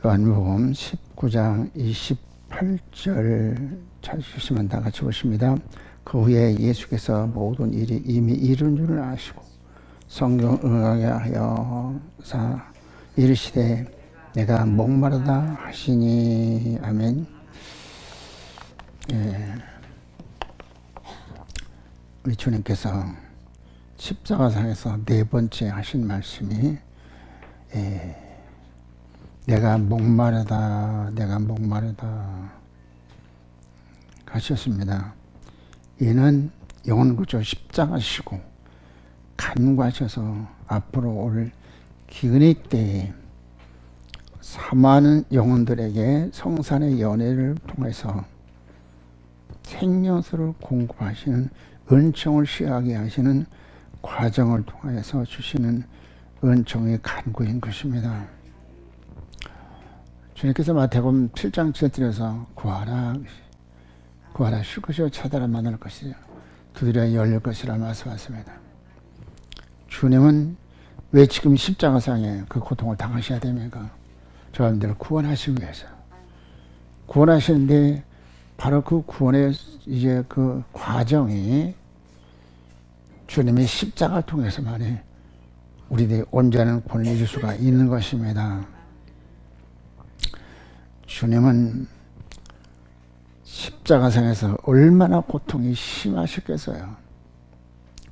요한복음 19장 28절 찾으시면 다 같이 보십니다. 그 후에 예수께서 모든 일이 이미 이룬 줄을 아시고 성경 응하게 하여사 이르시되 내가 목마르다 하시니. 아멘. 우리 주님께서 십자가상에서 네 번째 하신 말씀이 내가 목마르다 하셨습니다. 이는 영혼구조 십자가시고 간과하셔서 앞으로 올 기근의 때에 사모하는 영혼들에게 성산의 연회를 통해서 생명수를 공급하시는 은총을 시하게 하시는 과정을 통해서 주시는 은총의 간구인 것입니다. 주님께서 마태복음 7장 7절에서 구하라 쉴 것이요 찾아라 만날 것이요 두드려 열릴 것이라 말씀하셨습니다. 주님은 왜 지금 십자가상에 그 고통을 당하셔야 됩니까? 저분들을 구원하시기 위해서 구원하시는데 바로 그 구원의 이제 그 과정이 주님의 십자가를 통해서만이 우리들이 온전한 구원을 이룰 수가 있는 것입니다. 주님은 십자가상에서 얼마나 고통이 심하셨겠어요.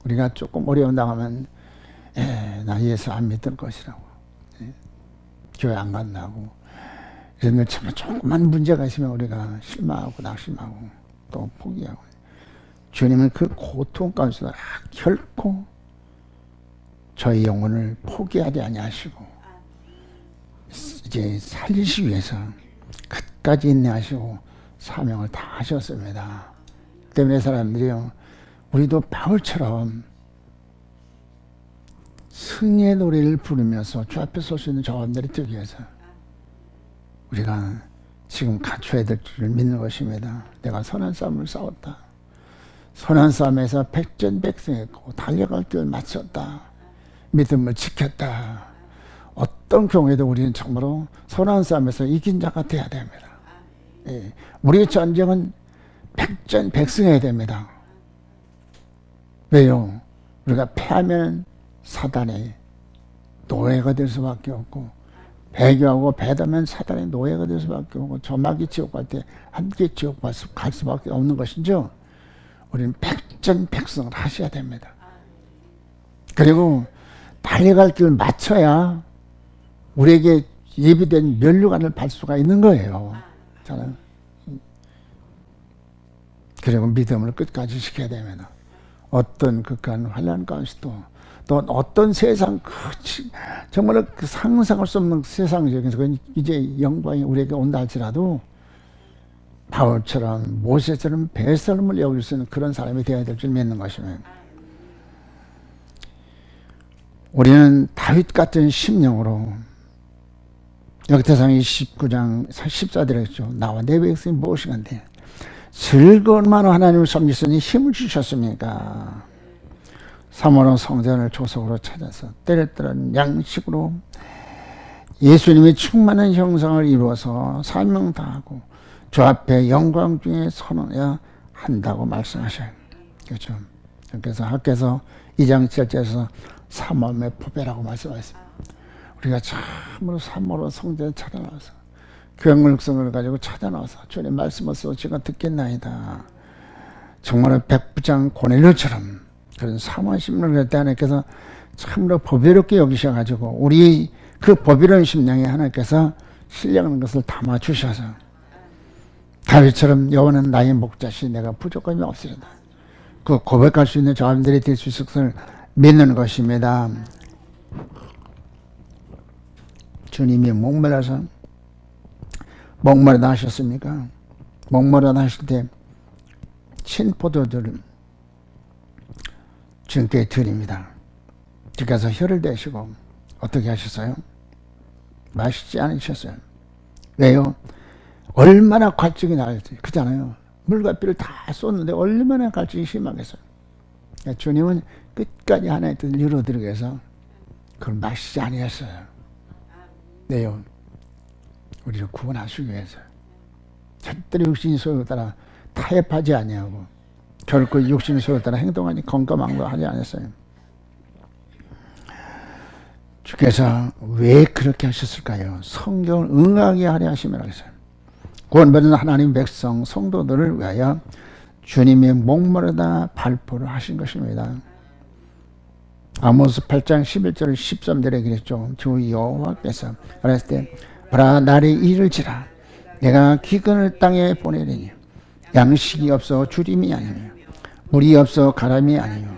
우리가 조금 어려움 당하면 나 예수 안 믿을 것이라고, 교회 안 간다고, 이런 참 조금만 문제가 있으면 우리가 실망하고 낙심하고 또 포기하고, 주님은 그 고통 가운데서 결코 저희 영혼을 포기하지 아니하시고 이제 살리시기 위해서 끝까지 인내하시고 사명을 다 하셨습니다. 때문에 사람들이요, 우리도 바울처럼 승리의 노래를 부르면서 주 앞에 설 수 있는 저분들이 되기 위해서 우리가 지금 갖춰야 될 줄을 믿는 것입니다. 내가 선한 싸움을 싸웠다. 선한 싸움에서 백전백승했고 달려갈 길을 마쳤다. 믿음을 지켰다. 어떤 경우에도 우리는 정말로 선한 싸움에서 이긴 자가 되어야 됩니다. 우리의 전쟁은 백전백승해야 됩니다. 왜요? 우리가 패하면 사단의 노예가 될 수밖에 없고, 배교하고 배다면 사단의 노예가 될 수밖에 없고, 저마귀 지옥 갈 때 함께 지옥 갈 수밖에 없는 것이죠. 우리는 백전백승을 하셔야 됩니다. 그리고 달려갈 길을 맞춰야 우리에게 예비된 면류관을 받을 수가 있는 거예요. 저는 그리고 믿음을 끝까지 지켜야 됩니다. 어떤 극한 환난 가운데서도, 또 어떤 세상 정말 그 상상할 수 없는 세상적인 이제 영광이 우리에게 온다 할지라도 바울처럼 모세처럼 배설물을 여길 수 있는 그런 사람이 되어야 될 줄 믿는 것이면, 우리는 다윗 같은 심령으로 역대상 29장 14절에 있죠. 나와 내 백성이 무엇이간데 즐거운 마음으로 하나님을 섬기시니 힘을 주셨습니까? 사모로 성전을 조석으로 찾아서 때렸던 양식으로 예수님의 충만한 형상을 이루어서 사명 다하고 주 앞에 영광 중에 선언해야 한다고 말씀하셔요. 그렇죠. 그래서 학교에서 2장 7절에서 사모함의 보배라고 말씀하셨습니다. 우리가 참으로 사모로 성전에 찾아나와서 경물성을 가지고 찾아나와서 주님 말씀을 써 제가 듣겠나이다. 정말로 백부장 고넬료처럼 그런 사모한 심령을 할 때 하나님께서 참으로 보배롭게 여기셔가지고 우리 그 보배로운 심령에 하나님께서 신령한 것을 담아주셔서 다윗처럼 여호와는 나의 목자시 내가 부족함이 없으리다. 그 고백할 수 있는 저함들이 될 수 있을 것을 믿는 것입니다. 주님이 목마르다 하셨습니까? 목마르다 하실 때 신포도주를 주님께 드립니다. 주께서 혀를 대시고 어떻게 하셨어요? 마시지 않으셨어요. 왜요? 얼마나 갈증이 나였지. 그렇잖아요. 물과 피를 다 쏟는데 얼마나 갈증이 심하겠어요. 주님은 끝까지 하나의 뜻을 이루어드리기 위해서 그걸 마시지 아니했어요. 네요. 우리를 구원하시기 위해서. 절대로 육신의 소욕을 따라 타협하지 아니하고 결코 육신의 소욕을 따라 행동하지 건강망도하지 않았어요. 주께서 왜 그렇게 하셨을까요? 성경을 응하게 하려 하심이라고 했어요. 구원받은 하나님 백성 성도들을 위하여 주님의 목마르다 발표를 하신 것입니다. 아모스 8장 11절 13절에 그랬죠. 주 여호와께서 말했을 때 보라 날이 이를지라 내가 기근을 땅에 보내리니 양식이 없어 주림이 아니며 물이 없어 가람이 아니요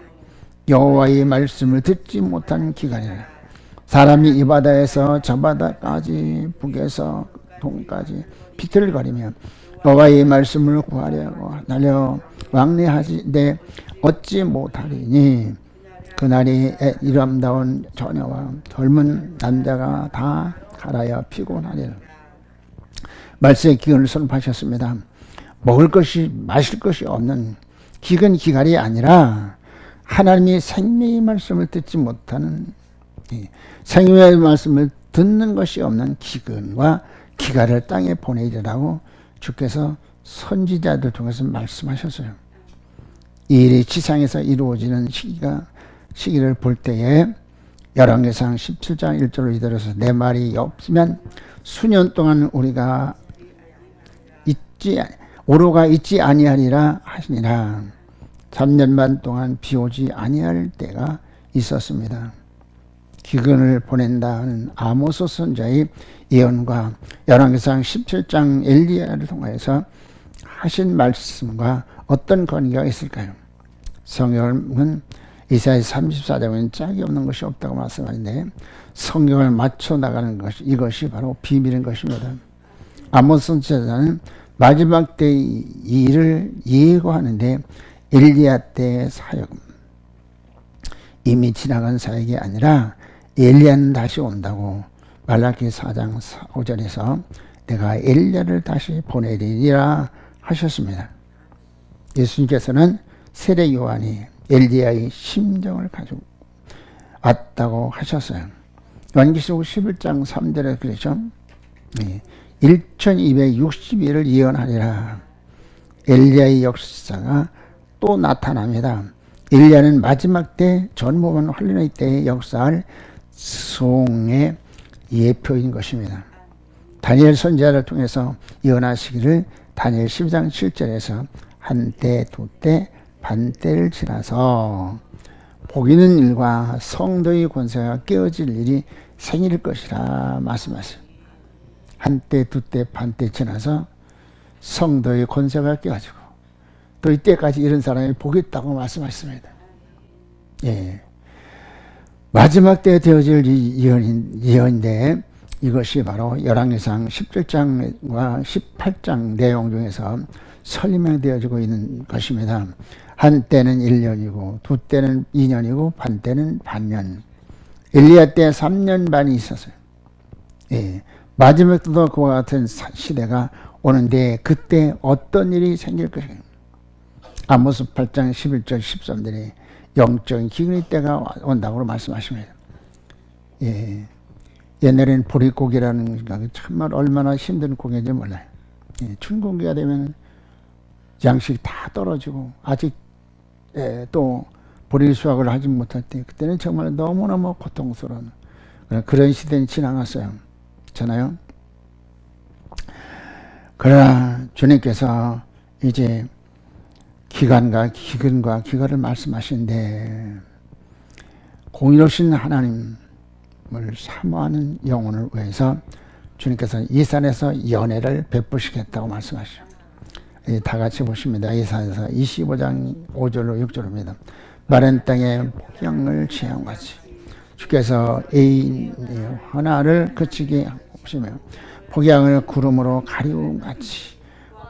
여호와의 말씀을 듣지 못한 기간이라. 사람이 이 바다에서 저 바다까지 북에서 동까지 비틀거리며 여호와의 말씀을 구하려고 날려 왕래하지되 얻지 못하리니 그날이 이람다운 처녀와 젊은 남자가 다 갈아여 피곤하리라. 말세의 기근을 선포하셨습니다. 먹을 것이 마실 것이 없는 기근 기갈이 아니라 하나님이 생명의 말씀을 듣지 못하는 생명의 말씀을 듣는 것이 없는 기근과 기갈을 땅에 보내리라고 주께서 선지자들 통해서 말씀하셨어요. 이 일이 지상에서 이루어지는 시기를 볼 때에 열왕기상 17장 1절로 이대로서 내 말이 없으면 수년 동안 우리가 오로가 있지 아니하리라 하시니라. 3년 반 동안 비 오지 아니할 때가 있었습니다. 기근을 보낸다는 아모스 선지자의 예언과 열왕기상 17장 엘리야를 통해서 하신 말씀과 어떤 관계가 있을까요? 성경은 이사야 34장에는 짝이 없는 것이 없다고 말씀하는데 성경을 맞춰 나가는 것이 이것이 바로 비밀인 것입니다. 아모스 선지자는 마지막 때의 일을 예고하는데 엘리야 때의 사역, 이미 지나간 사역이 아니라 엘리야는 다시 온다고 말라기 4장 5절에서 내가 엘리야를 다시 보내리리라 하셨습니다. 예수님께서는 세례 요한이 엘리야의 심정을 가지고 왔다고 하셨어요. 요한계시록 11장 3절에 그랬죠. 1260일을 예언하리라. 엘리야의 역사가 또 나타납니다. 엘리야는 마지막 때 전무한 환란의 때에 역사할 수홍의 예표인 것입니다. 다니엘 선지자를 통해서 예언하시기를 다니엘 12장 7절에서 한때 두때 반때를 지나서 복이는 일과 성도의 권세가 깨어질 일이 생길 것이라 말씀하셨어요. 한때 두때 반때 지나서 성도의 권세가 깨어지고 또 이때까지 이런 사람이 복이 있다고 말씀하셨습니다. 예. 마지막 때에 되어질 예언인데 이것이 바로 열왕기상 17장과 18장 내용 중에서 설명되어지고 있는 것입니다. 한때는 1년이고 두때는 2년이고 반때는 반년. 엘리야 때 3년 반이 있었어요. 예. 마지막 때도 그와 같은 시대가 오는데 그때 어떤 일이 생길 것인가. 아모스 8장 11절 13절에 영적인 기근의 때가 온다고 말씀하십니다. 예. 옛날에는 보릿고기라는 게 정말 얼마나 힘든 고기인지 몰라요. 예. 추운 고기가 되면 양식이 다 떨어지고 아직 또 보리 수확을 하지 못할 때 그때는 정말 너무너무 고통스러운 그런 시대는 지나갔어요. 그렇잖아요. 그러나 주님께서 이제 기근과 기갈을 말씀하시는데 공의로우신 하나님을 사모하는 영혼을 위해서 주님께서 이 산에서 연회를 베푸시겠다고 말씀하시죠. 다 같이 보십니다. 이사야서 25장 5절로 6절입니다. 마른 땅에 폭양을 취한 같이 주께서 애인의 헌화를 그치게 하시며 폭양을 구름으로 가리움 같이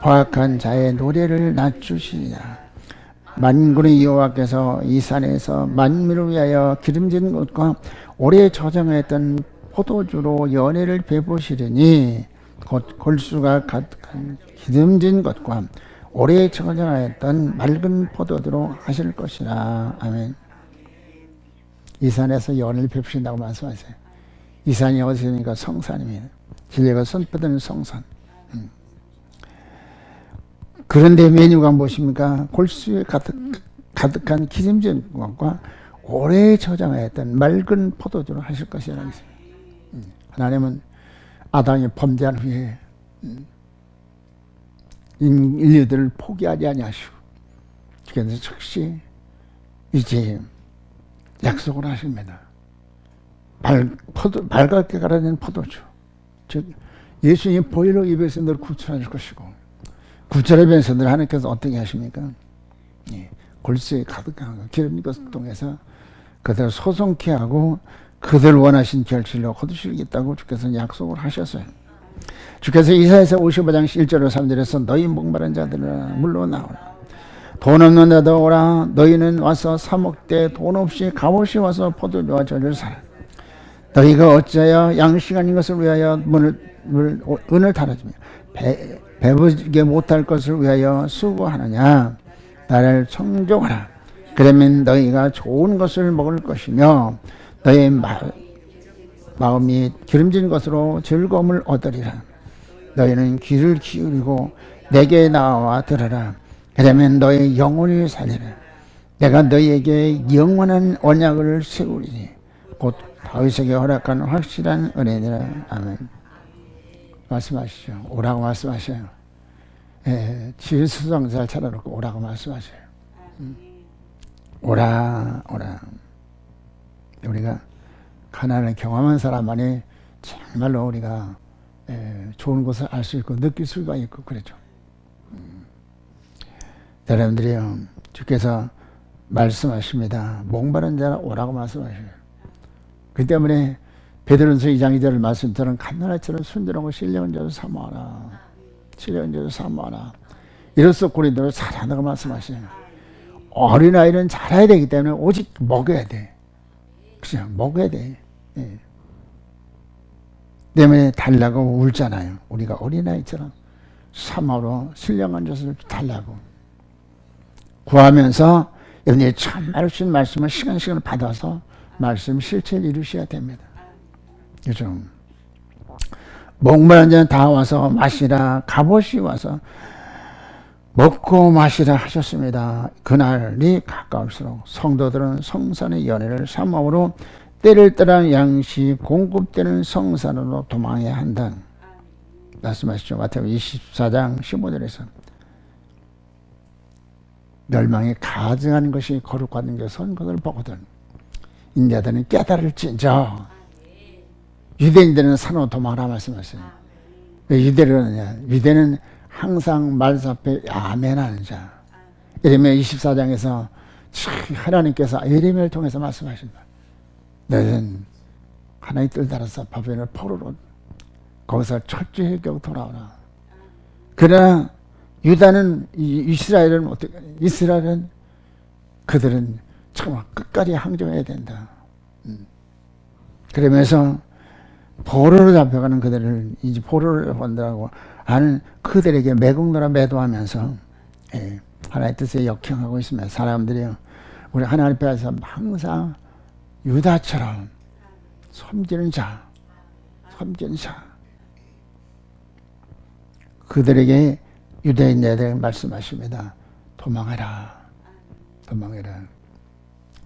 포악한 자의 노래를 낮추시리라. 만군의 여호와께서 이 산에서 만민을 위하여 기름진 것과 오래 저장했던 포도주로 연회를 베푸시리니 곧 골수가 가득한 기름진 것과 오래 저장하였던 맑은 포도주로 하실 것이라. 아멘. 이 산에서 연회를 베푸신다고 말씀하세요. 이 산이 어디입니까? 성산입니다. 진리가 선포되는 성산. 그런데 메뉴가 무엇입니까? 골수에 가득한 기름진 것과 오래 저장하였던 맑은 포도주를 하실 것이라고 했습니다. 하나님은 아담이 범죄한 후에 인류들을 포기하지 아니하시고 그래서 즉시 이제 약속을 하십니다. 맑게 갈아낸 포도주, 즉 예수님 보혈로 입에서 늘 구출하실 것이고 구출의 변에서 늘 하나님께서 어떻게 하십니까? 골수에 가득한 기름진 것을 통해서 그들을 소송케 하고 그들 원하신 결실로 거두시겠다고 주께서 약속을 하셨어요. 주께서 이사야서 55장 1절로 3절에서 너희 목마른 자들아 물러나오라. 돈 없는 자도 오라. 너희는 와서 사 먹되 돈 없이 값없이 와서 포도주와 젖을 사라. 너희가 어찌하여 양식 아닌 것을 위하여 은을 달아주며 배부르게 못할 것을 위하여 수고하느냐. 나를 청종하라. 그러면 너희가 좋은 것을 먹을 것이며 너희 마음이 기름진 것으로 즐거움을 얻으리라. 너희는 귀를 기울이고 내게 나와 들으라. 그러면 너희 영혼이 살리라. 내가 너희에게 영원한 언약을 세우리니 곧 다윗에게 허락한 확실한 은혜니라. 아멘. 말씀하시죠. 오라고 말씀하셔요. 지휘수상자를 차려놓고 오라고 말씀하셔요. 오라. 우리가 가난을 경험한 사람만이 정말로 우리가 좋은 것을 알 수 있고 느낄 수가 있고 그렇죠. 여러분들이요, 주께서 말씀하십니다. 목마른 자라 오라고 말씀하셔요. 그 때문에 베드로전서 2장 2절 말씀처럼 갓난아이처럼 순전하고 신령한 자도 사모하라. 신령한 자도 사모하라. 이로써 고린도를 사랑하라고 말씀하셔요. 어린아이는 자라야 되기 때문에 오직 먹여야 돼. 그냥 먹어야 돼. 때문에 달라고 울잖아요. 우리가 어린아이처럼 사모로 신령한 것을 달라고 구하면서 여러분이 참말 주신 말씀을 시간을 받아서 말씀 실체를 이루셔야 됩니다. 요즘 목마른 자는 다 와서 마시라. 값없이 와서 먹고 마시라 하셨습니다. 그날이 가까울수록 성도들은 성산의 연회를 사모함으로 때를 따라 양식 공급되는 성산으로 도망해야 한다. 말씀하시죠. 마태복음 24장 15절에서 멸망이 가증한 것이 거룩한 것은 그걸 보거든 인자들은 깨달을진저. 유대인들은 산으로 도망하라 말씀하세요. 왜 유대를 하느냐? 유대는 항상 말sap에 아멘하는 자. 예레미야 24장에서 하나님께서 예레미야를 통해서 말씀하신다. 너희는 하나님 뜰 따라서 바벨론을 포로로 거기서 철저히 겨우 돌아오라. 그러나 유다는 이스라엘은 어떻게? 이스라엘은 그들은 정말 끝까지 항정해야 된다. 그러면서 포로로 잡혀가는 그들을 이제 포로를 본다고 하는 그들에게 매국노라 매도하면서 하나님의 뜻에 역행하고 있습니다. 사람들이요, 우리 하나님 앞에서 항상 유다처럼 섬기는 자. 그들에게 유대인들에게 말씀하십니다. 도망해라.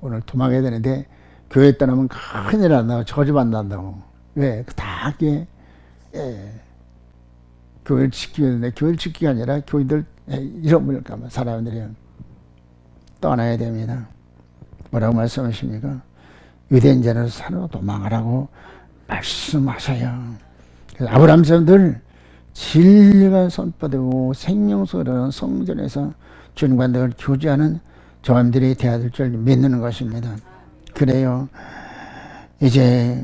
오늘 도망해야 되는데 교회 떠나면 큰일 난다고, 저주받는다고. 왜? 다 이게 교회를 지키야 되는데 교회를 지키가 아니라 교인들 잃어버릴까봐 사람들이 떠나야 됩니다. 뭐라고 말씀하십니까? 유대인 자는 산으로 도망하라고 말씀하셔요. 그래서 아브라함 사람들 진리가 선포되고 생명수라는 성전에서 주님과 늘 교제하는 저함들이 되어야 될 줄 믿는 것입니다. 그래요. 이제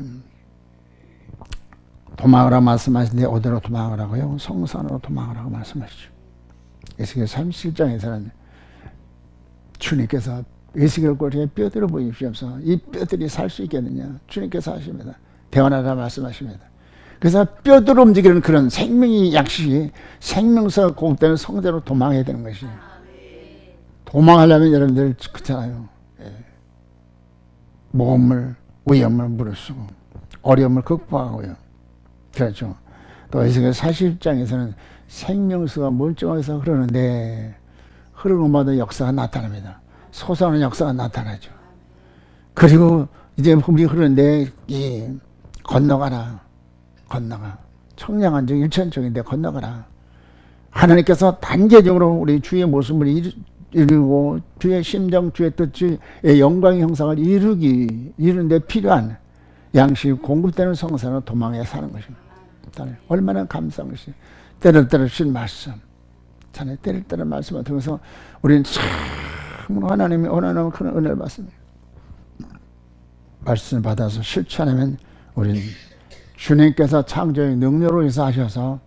도망하라 말씀하시는데 어디로 도망하라고요? 성산으로 도망하라고 말씀하시죠. 에스겔 37장에서는 주님께서 에스겔 꼬리에 뼈들을 보이시옵소서. 이 뼈들이 살 수 있겠느냐? 주님께서 하십니다. 대원하라 말씀하십니다. 그래서 뼈들 움직이는 그런 생명의 약식이 생명사가 공급되는 성대로 도망해야 되는 것이에요. 도망하려면 여러분들 그렇잖아요. 모험을, 위험을 무릅쓰고 어려움을 극복하고요. 그렇죠. 또 에스겔 40장에서는 생명수가 멀쩡해서 흐르는데 흐르는 것마다 역사가 나타납니다. 솟아오는 역사가 나타나죠. 그리고 이제 물이 흐르는데 건너가라. 청량한 적 일천적인데 건너가라. 하나님께서 단계적으로 우리 주의 모습을 이루고 주의 심정, 주의 뜻, 주의 영광의 형상을 이루는데 필요한 양식이 공급되는 성산으로 도망해 사는 것입니다. 얼마나 감사한 것이 때를 주신 말씀, 때를 말씀을 통해서 우리는 참 하나님이 원하는 그런 은혜를 받습니다. 말씀을 받아서 실천하면 우리는 주님께서 창조의 능력으로 해서 하셔서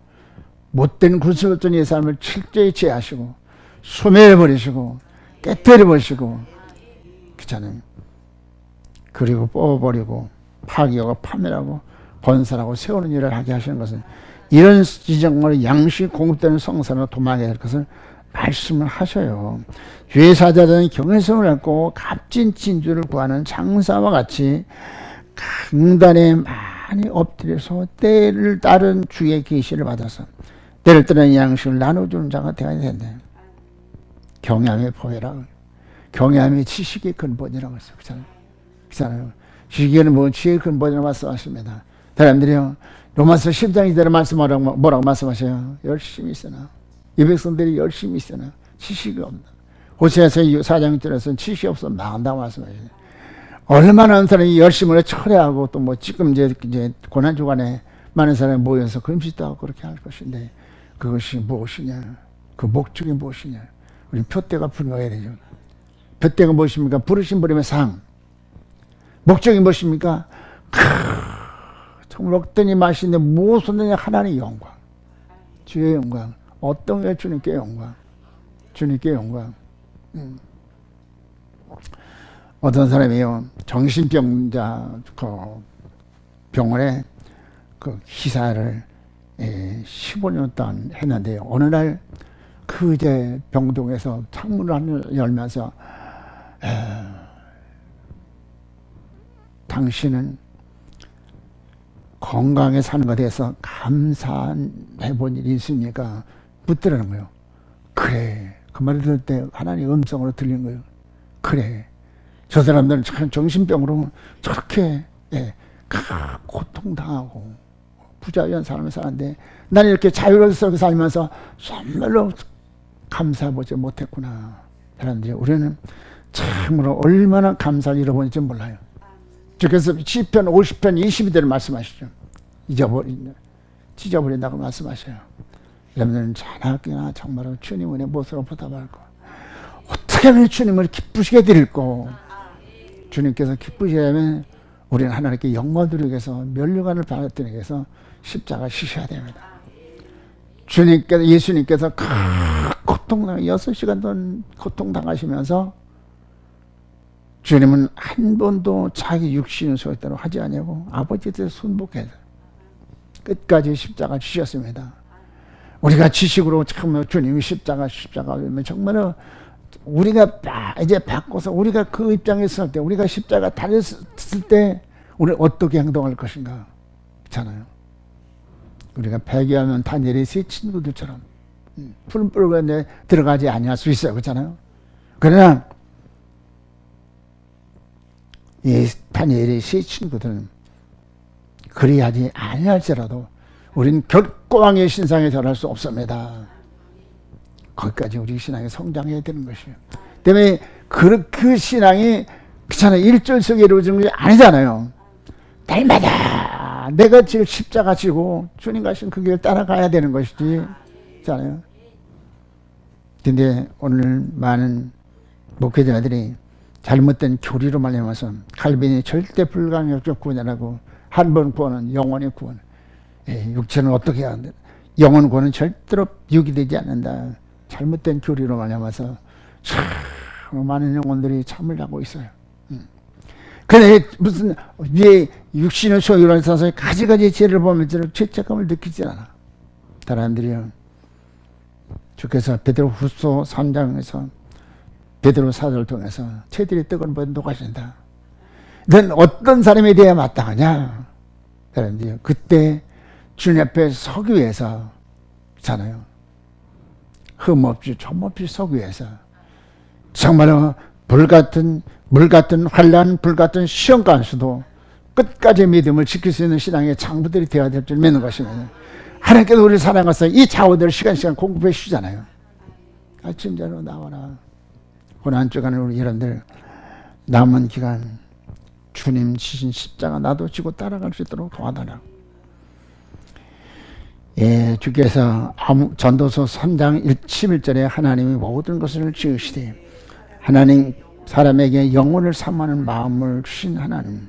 못된 구슬었던 이 삶을 철저히 제하시고 소멸해버리시고 깨뜨려버리시고 그렇잖아요. 그리고 뽑아버리고 파괴하고 파멸하고 건설하고 세우는 일을 하게 하시는 것은 이런 지정으로 양식 공급되는 성산으로 도망해야 할 것을 말씀을 하셔요. 주의 사자들은 경외성을 갖고 값진 진주를 구하는 장사와 같이 강단에 많이 엎드려서 때를 따른 주의 계시를 받아서 때를 따른 양식을 나눠주는 자가 되어야 된다. 경외함의 보혜라. 경외함이 지식의 근본이라고 했어요. 그렇잖아요. 지식에는 뭐 지혜의 근본이라고 말씀하십니다. 사람들이요, 로마서 10장 이대로 뭐라고 말씀하셔요? 열심히 있으나 이 백성들이 열심히 있으나 지식이 없나. 호세아서 4장 1절에서는 지식이 없어 망한다고 말씀하셔요. 얼마나 많은 사람이 열심을 철회하고 또 뭐 지금 이제 고난 주간에 많은 사람이 모여서 금식도 하고 그렇게 할 것인데 그것이 무엇이냐? 그 목적이 무엇이냐? 우리 표대가 분명해야 되죠. 표대가 무엇입니까? 부르신 분의 상. 목적이 무엇입니까? 정말 먹더니 마시는데 무엇이든지 하나님의 영광, 주의 영광, 어떤 게 주님께 영광, 주님께 영광. 어떤 사람이요, 정신병자 그 병원에 그 기사를 15년 동안 했는데요. 어느 날 그 이제 병동에서 창문을 열면서 당신은 건강에 사는 것에 대해서 감사해 본 일이 있습니까? 묻더라는 거예요. 그래. 그 말을 들을 때 하나님의 음성으로 들린 거예요. 그래. 저 사람들은 참 정신병으로 저렇게 고통당하고 부자연 사람을 사는데 나는 이렇게 자유롭게 살면서 정말로 감사하지 못했구나. 사람들이 우리는 참으로 얼마나 감사를 잃어버린지 몰라요. 주께서 시편 50편 22절을 말씀하시죠. 찢어버린다고 말씀하셔요. 여러분들은 자나깨나 정말로 주님 은혜 무엇으로 보답할 거, 어떻게 하면 주님을 기쁘시게 드릴고, 주님께서 기쁘시려면 우리는 하나님께 영광 드리기 위해서 면류관을 받아들이기 위해서 십자가 지셔야 됩니다. 예수님께서 고통당 6시간 동안 고통당하시면서 주님은 한 번도 자기 육신의 소유대로 하지 아니하고 아버지에 대해서 순복해서 끝까지 십자가 지셨습니다. 우리가 지식으로 참 주님이 십자가 정말 우리가 이제 바꿔서 우리가 그 입장에 있을 때, 우리가 십자가 달렸을 때 우리는 어떻게 행동할 것인가. 그렇잖아요. 우리가 배교하면 다니엘의 세 친구들처럼 푸른불에 들어가지 아니할 수 있어요. 그렇잖아요. 그러나 이 다니엘의 세 친구들은 그리하지 아니할지라도 우리는 결코 왕의 신상에 절할 수 없습니다. 거기까지 우리 신앙이 성장해야 되는 것이에요. 때문에 그 신앙이 그렇잖아요. 일절석에 이루어지는 게 아니잖아요. 날마다 내가 질 십자가 지고 주님 가신 그 길을 따라가야 되는 것이지. 그렇잖아요. 근데 오늘 많은 목회자들이 잘못된 교리로 말미암아서 칼빈이 절대 불가능적 구원이라고 한 번 구원은 영원히 구원. 육체는 어떻게 해야 하는데 영원 구원은 절대로 유기되지 않는다. 잘못된 교리로 말미암아서 참 많은 영혼들이 참을 하고 있어요. 그런데 무슨 위에 육신의 소유를 써서 가지가지 죄를 보면서 죄책감을 느끼지 않아. 사람들이요. 주께서 베드로 후서 3장에서 베드로 사도를 통해서 채들이 떡을 먹은 녹아진다. 넌 어떤 사람에 대해 마땅하냐? 사람들이요. 그때 주님 앞에 서기 위해서 잖아요. 흠 없이 점 없이 서기 위해서. 정말로 물 같은 환란, 불 같은 시험 가운데서도 끝까지 믿음을 지킬 수 있는 신앙의 장부들이 되어야 될 줄 믿는 것입니다. 하나님께서 우리를 사랑하셔서 이 자원들을 시간 공급해 주시잖아요. 아침자로 나와라. 오늘 한 주간을 우리 여러분들 남은 기간 주님 지신 십자가 나도 지고 따라갈 수 있도록 도와달라고. 예, 주께서 전도서 3장 11절에 하나님이 모든 것을 지으시되 하나님 사람에게 영혼을 사모하는 마음을 주신 하나님,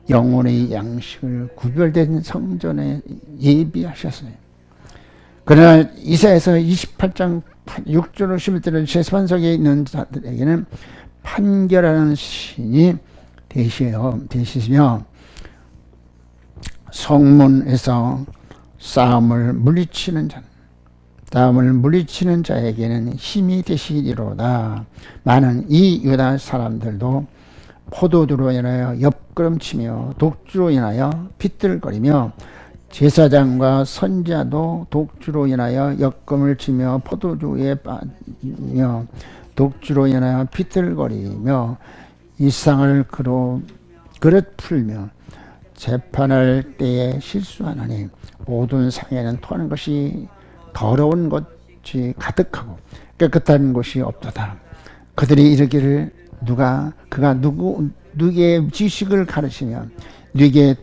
영혼의 양식을 구별된 성전에 예비하셨어요. 그러나 이사야서 28장 6절로 11절에 제판석에 있는 자들에게는 판결하는 신이 되시며 성문에서 싸움을 물리치는 자에게는 힘이 되시리로다. 많은 이 유다 사람들도 포도주로 인하여 옆걸음치며 독주로 인하여 비틀거리며 제사장과 선지자도 독주로 인하여 역금을 치며 포도주에 빠지며 독주로 인하여 비틀거리며 일상을 그릇 풀며 재판할 때에 실수하나니 모든 상에는 토하는 것이 더러운 것이 가득하고 깨끗한 것이 없도다. 그들이 이르기를 그가 누구의 지식을 가르치며 누구의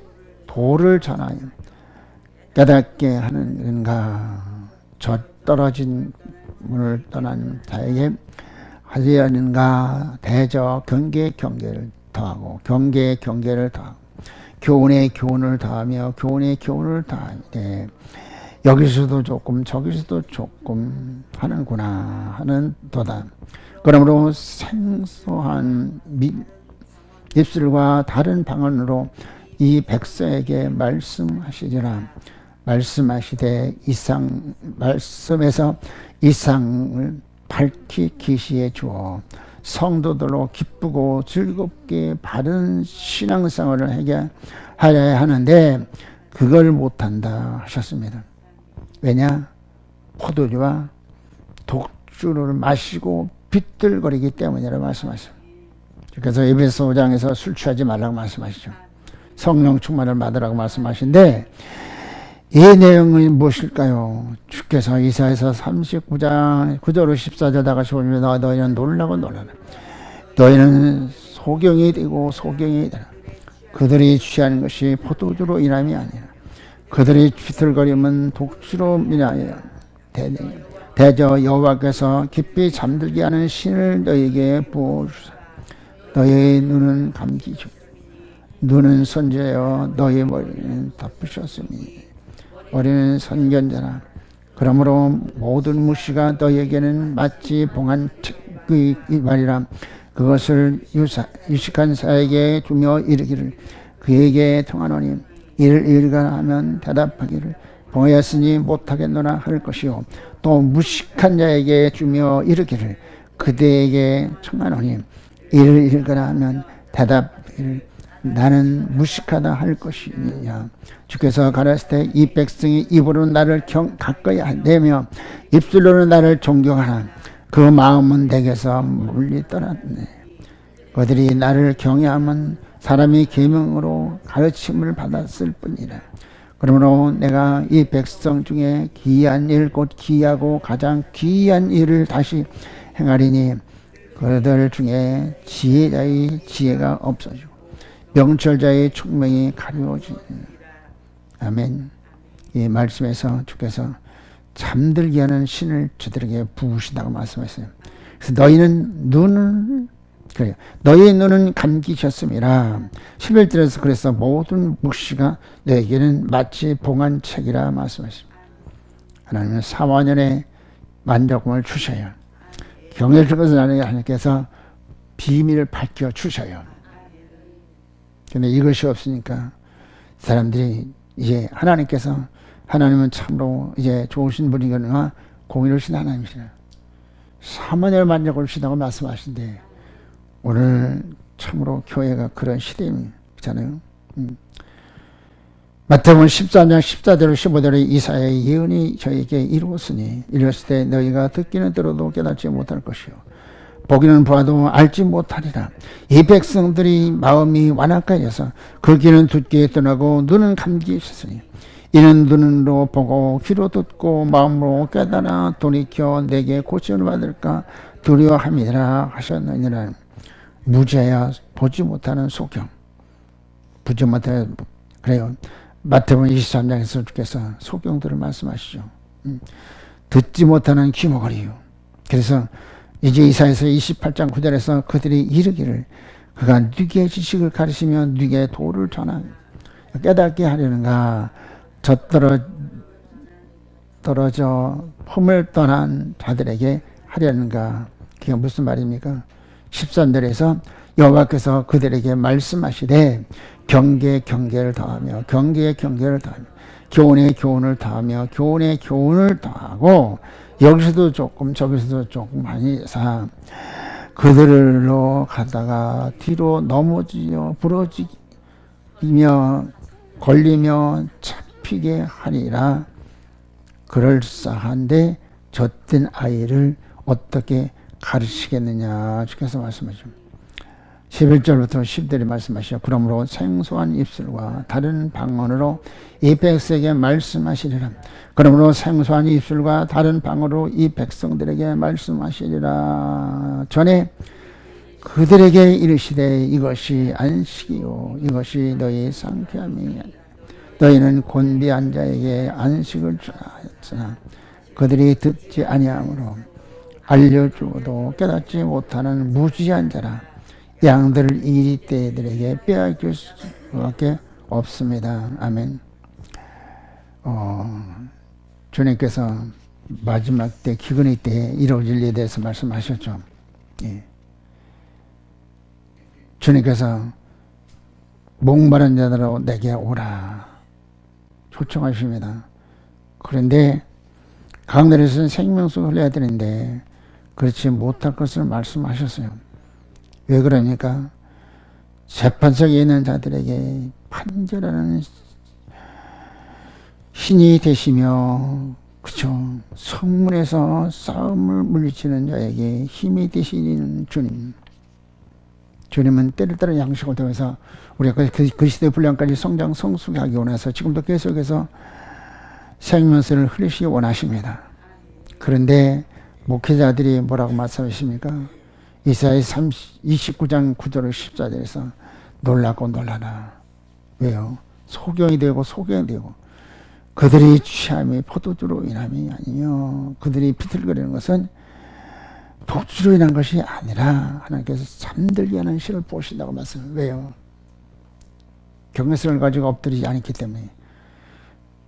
도를 전하여 깨닫게 하는가. 저 떨어진 문을 떠난 자에게 하려는가. 대저 경계를 더하고 경계에 경계를 더하고 교훈에 교훈을 더하며 교훈에 교훈을 더하되 여기서도 조금 저기서도 조금 하는구나 하는 도다. 그러므로 생소한 입술과 다른 방언으로 이 백성에게 말씀하시리라. 말씀하시되 말씀에서 이상을 밝히 계시해 주어 성도들로 기쁘고 즐겁게 바른 신앙생활을 하게 하려야 하는데 그걸 못한다 하셨습니다. 왜냐? 포도주와 독주를 마시고 비틀거리기 때문이라고 말씀하셨습니다. 그래서 에베소 5장에서 술 취하지 말라고 말씀하시죠. 성령 충만을 받으라고 말씀하신데 이 내용은 무엇일까요? 주께서 이사야서 39장 9절로 14절 다 같이 보면 너희는 놀라고 놀라라. 너희는 소경이 되고 소경이 되라. 그들이 취하는 것이 포도주로 인함이 아니라 그들이 비틀거림은 독주로 인하여 대저 여호와께서 깊이 잠들게 하는 신을 너희에게 부어주사 너희의 눈은 감기죠. 눈은 선제여 너희 머리는 덮으셨으니 머리는 선견자라. 그러므로 모든 무시가 너희에게는 마치 봉한 책의 말이라. 그것을 유식한 자에게 주며 이르기를 그에게 통하노니 이를 읽으라 하면 대답하기를 봉하였으니 못하겠노라 할 것이요 또 무식한 자에게 주며 이르기를 그대에게 청하노니 이를 읽으라 하면 대답하기를 나는 무식하다 할 것이냐. 주께서 가라사대 때 이 백성이 입으로는 나를 가까이 내며 입술로는 나를 존경하나 그 마음은 내게서 멀리 떠났네. 그들이 나를 경외하면 사람이 계명으로 가르침을 받았을 뿐이라. 그러므로 내가 이 백성 중에 기이한 일 곧 기이하고 가장 기이한 일을 다시 행하리니 그들 중에 지혜자의 지혜가 없어지고 명철자의 총명이 가려워지니. 아멘. 이 말씀에서 주께서 잠들게 하는 신을 저들에게 부으신다고 말씀하셨어요. 그래서 너희의 눈은 감기셨음이라. 11절에서 그래서 모든 묵시가 너에게는 마치 봉한 책이라 말씀하십니다. 하나님은 사모년의 만족을 주셔요. 경외할 것을 하나님께서 비밀을 밝혀 주셔요. 근데 이것이 없으니까 사람들이 이제 하나님은 참으로 이제 좋으신 분이거나 공의로우신 하나님이시라. 사모년을 만족을 주시다고 말씀하시는데 오늘 참으로 교회가 그런 시대잖아요. 마태복음 13장 14절로 15절에 이사야의 예언이 저에게 이루었으니 이르렀을 때 너희가 듣기는 들어도 깨닫지 못할 것이요 보기는 보아도 알지 못하리라. 이 백성들이 마음이 완악하여서 그 귀는 듣기에 떠나고 눈은 감기 있었으니 이는 눈으로 보고 귀로 듣고 마음으로 깨달아 돌이켜 내게 고침을 받을까 두려워함이라 하셨느니라. 무죄야 보지 못하는 소경. 보지 못하는 그래요. 마태복음 23장에서 주께서 소경들을 말씀하시죠. 듣지 못하는 귀머거리요. 그래서 이제 이사야서 28장 9절에서 그들이 이르기를 그가 누구의 지식을 가르치며 누구의 도를 전하 깨닫게 하려는가. 떨어져 품을 떠난 자들에게 하려는가. 그게 무슨 말입니까? 13절에서 여호와께서 그들에게 말씀하시되 경계에 경계를 더하며 경계에 경계를 더하며 교훈에 교훈을 더하며 교훈에 교훈을 더하고 여기서도 조금 저기서도 조금 하니사 그들로 가다가 뒤로 넘어지며 부러지며 걸리며 잡히게 하리라. 그럴싸한데 젖된 아이를 어떻게 가르치겠느냐 주께서 말씀하십니다. 11절부터 10절에 말씀하시죠. 그러므로 생소한 입술과 다른 방언으로 이 백성에게 말씀하시리라. 그러므로 생소한 입술과 다른 방언으로 이 백성들에게 말씀하시리라. 전에 그들에게 이르시되 이것이 안식이요 이것이 너희 상쾌함이야. 너희는 곤비한 자에게 안식을 주라 하였으나 그들이 듣지 아니하므로 알려주어도 깨닫지 못하는 무지한 자라. 양들을 이리 떼들에게 빼앗길 수밖에 없습니다. 아멘. 주님께서 마지막 때 기근의 때에 이루어질 일에 대해서 말씀하셨죠. 예. 주님께서 목마른 자들로 내게 오라 초청하십니다. 그런데 강들에서는 생명수를 흘려야 되는데 그렇지 못할 것을 말씀하셨어요. 왜 그러니까 재판석에 있는 자들에게 판결하는 신이 되시며 그쵸 성문에서 싸움을 물리치는 자에게 힘이 되시는 주님. 주님은 때를 따라 양식을 통해서 우리가 그 시대 분량까지 성장 성숙하기 원해서 지금도 계속해서 생명수를 흘리시기 원하십니다. 그런데 목회자들이 뭐라고 말씀하십니까? 이사야 29장 9절 14절에서 놀라고 놀라라. 왜요? 소경이 되고 소경이 되고 그들이 취함이 포도주로 인함이 아니며 그들이 비틀거리는 것은 독주로 인한 것이 아니라 하나님께서 잠들게 하는 신을 보신다고 말씀해요. 왜요? 경외성을 가지고 엎드리지 않기 때문에.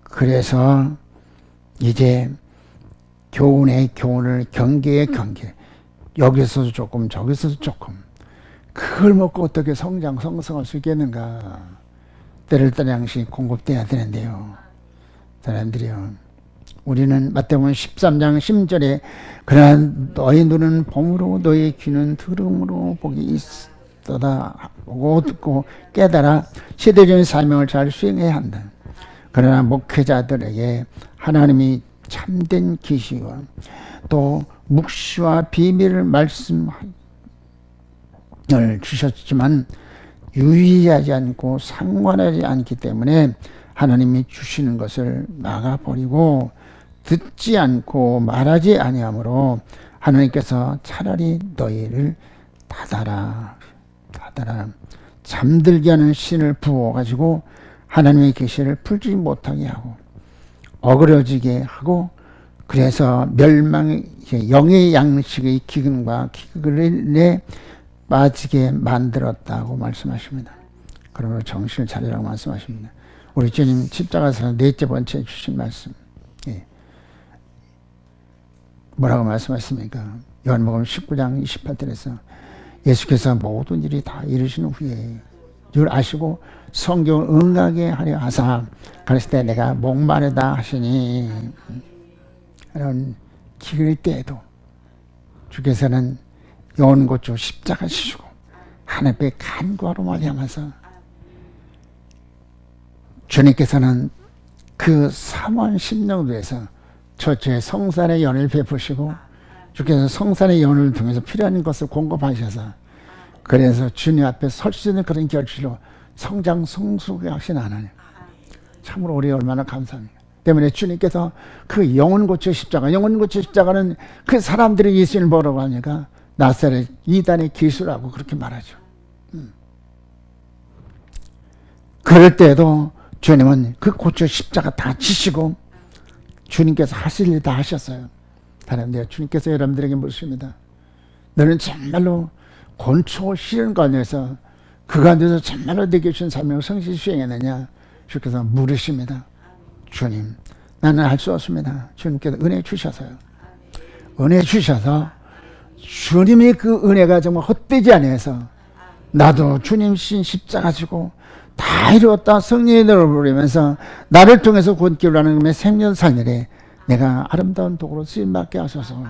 그래서 이제 교훈의 교훈을 경계의 경계 여기서도 조금 저기서도 조금 그걸 먹고 어떻게 성장할 수 있겠는가. 때를 따라 양식 공급돼야 되는데요. 사람들이요. 우리는 마태복음 13장 10절에 그러나 너희 눈은 봄으로 너희 귀는 들음으로 복이 있도다. 보고 듣고 깨달아 시대적인 사명을 잘 수행해야 한다. 그러나 목회자들에게 하나님이 참된 계시와 또 묵시와 비밀을 말씀을 주셨지만 유의하지 않고 상관하지 않기 때문에 하나님이 주시는 것을 막아버리고 듣지 않고 말하지 아니하므로 하나님께서 차라리 너희를 닫아라 잠들게 하는 신을 부어가지고 하나님의 계시를 풀지 못하게 하고 어그러지게 하고 그래서 멸망의 영의 양식의 기근과 기근에 빠지게 만들었다고 말씀하십니다. 그러므로 정신을 차리라고 말씀하십니다. 우리 주님 십자가에서 넷째 번째 주신 말씀. 예. 뭐라고 말씀하십니까? 요한복음 19장 28절에서 예수께서 모든 일이 다 이루신 후에 이걸 아시고 성경을 응하게 하려 하사 그랬을 때 내가 목마르다 하시니 이런 기근의 때에도 주께서는 연고주 십자가 지시고 하나님께 간구하러 말미암아서 주님께서는 그 삼원 십령도에서 저의 성산의 연을 베푸시고 주께서 성산의 연을 통해서 필요한 것을 공급하셔서 그래서 주님 앞에 설 수 있는 그런 결실로 성장 성숙하게 하신 하나님, 참으로 우리 얼마나 감사합니다. 때문에 주님께서 그 영혼 고쳐 십자가, 영혼 고쳐 십자가는 그 사람들이 예수님을 보러 가니까 나사렛 이단의 기수라고 그렇게 말하죠. 그럴 때에도 주님은 그 고쳐 십자가 다 지시고 주님께서 하실 일 다 하셨어요. 하나님, 주님께서 여러분들에게 묻습니다. 너는 정말로 곤초 시련 가운데서 그 가운데서 정말로 내게 주신 사명을 성실히 수행했느냐? 주께서 물으십니다. 주님, 나는 할 수 없습니다. 주님께서 은혜 주셔서요. 은혜 주셔서 주님의 그 은혜가 정말 헛되지 않아서 나도 주님 신 십자가 지고 다 이루었다 성령의 너를 부르면서 나를 통해서 곧 기울라는 생명 살일에 내가 아름다운 도구로 쓰임받게 하소서.